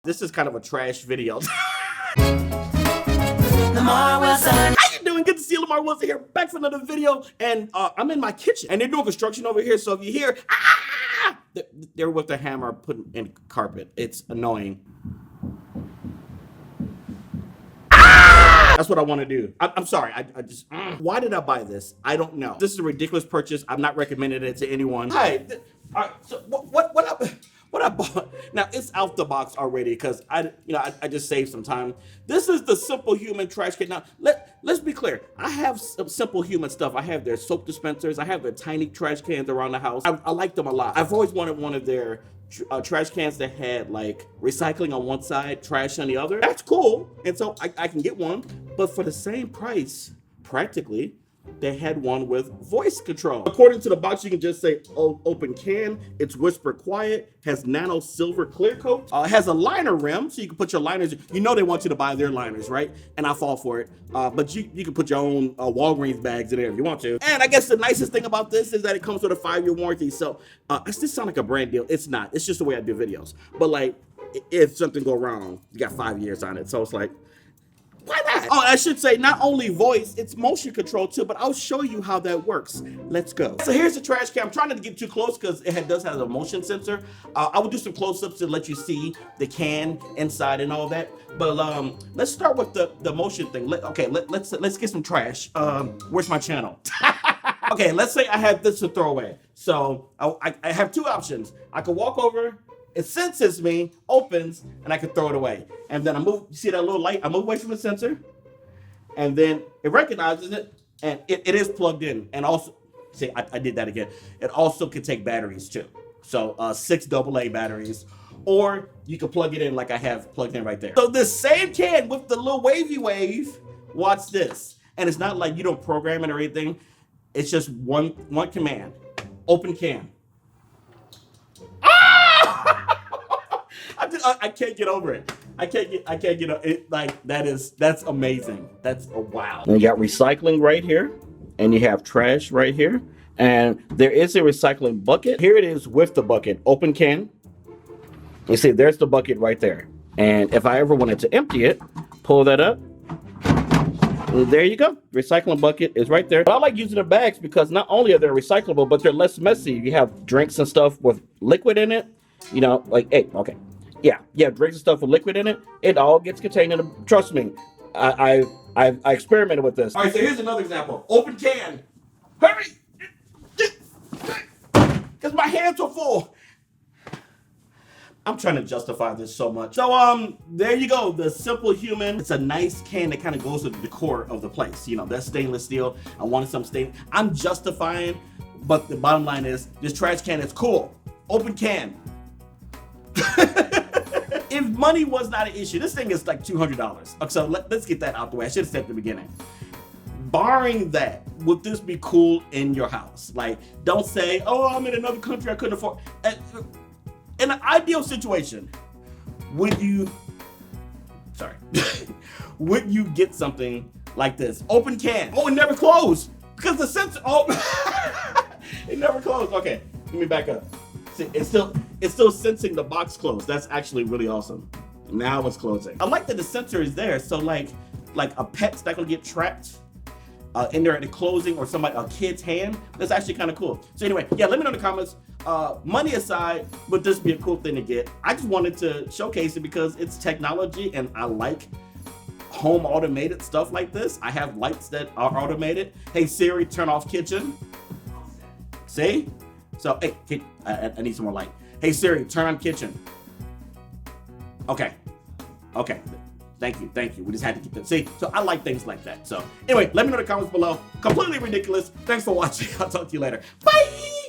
This is kind of a trash video. Lamarr Wilson. How you doing? Good to see you, Lamarr Wilson here, back for another video. And I'm in my kitchen, and they're doing construction over here. So if you hear, they're with the hammer putting in carpet. It's annoying. That's what I want to do. I'm sorry. I just, why did I buy this? I don't know. This is a ridiculous purchase. I'm not recommending it to anyone. Hi. All right, so what I bought, now it's out the box already because I just saved some time. This is the Simple Human trash can. Now let's be clear. I have some Simple Human stuff. I have their soap dispensers. I have their tiny trash cans around the house. I like them a lot. I've always wanted one of their trash cans that had like recycling on one side, trash on the other. That's cool, and so I can get one. But for the same price, practically, they had one with voice control. According to the box, you can just say, oh, open can. It's whisper quiet, has nano silver clear coat, has a liner rim, so you can put your liners. You know they want you to buy their liners, right? And I fall for it. But you can put your own Walgreens bags in there if you want to. And I guess the nicest thing about this is that it comes with a 5-year warranty. So does this sound like a brand deal? It's not. It's just the way I do videos. But like, if something go wrong, you got 5 years on it. So it's like, why not? Oh, I should say not only voice, it's motion control too, but I'll show you how that works. Let's go. So here's the trash can. I'm trying not to get too close because it does have a motion sensor. I will do some close-ups to let you see the can inside and all that. But let's start with the motion thing. Let's get some trash. Where's my channel? Okay, let's say I have this to throw away. So I have two options. I could walk over, it senses me, opens, and I can throw it away. And then I move, you see that little light? I move away from the sensor, and then it recognizes it, and it is plugged in. And also, see, I did that again. It also can take batteries too. So 6 AA batteries, or you can plug it in like I have plugged in right there. So this same can with the little wavy wave, watch this. And it's not like you don't program it or anything. It's just one command, open can. I can't get over it. I can't get it. Like that's amazing. That's a wow. And you got recycling right here, and you have trash right here, and there is a recycling bucket. Here it is with the bucket, open can. You see, there's the bucket right there. And if I ever wanted to empty it, pull that up. And there you go. Recycling bucket is right there. But I like using the bags because not only are they recyclable, but they're less messy. You have drinks and stuff with liquid in it. You know, like, hey, okay. Yeah, drinks and stuff with liquid in it. It all gets contained in a, trust me, I experimented with this. All right, so here's another example. Open can. Hurry! Because my hands are full. I'm trying to justify this so much. So there you go, the Simple Human. It's a nice can that kind of goes with the decor of the place. You know, that's stainless steel. I wanted some stain. I'm justifying, but the bottom line is this trash can is cool. Open can. If money was not an issue, this thing is like $200. So let's get that out the way. I should have said at the beginning. Barring that, would this be cool in your house? Like, don't say, oh, I'm in another country, I couldn't afford. In an ideal situation, would you get something like this? Open can. Oh, it never closed because the sensor, it never closed. Okay, let me back up. See, it's still sensing the box closed. That's actually really awesome. Now it's closing. I like that the sensor is there, so like a pet's not gonna get trapped in there at the closing, or a kid's hand. That's actually kind of cool. So anyway, yeah, let me know in the comments. Money aside, would this be a cool thing to get? I just wanted to showcase it because it's technology, and I like home automated stuff like this. I have lights that are automated. Hey Siri, turn off kitchen. See? So, hey, I need some more light. Hey Siri, turn on kitchen. Okay. Thank you. We just had to keep that. See, so I like things like that. So anyway, let me know in the comments below. Completely ridiculous. Thanks for watching. I'll talk to you later. Bye!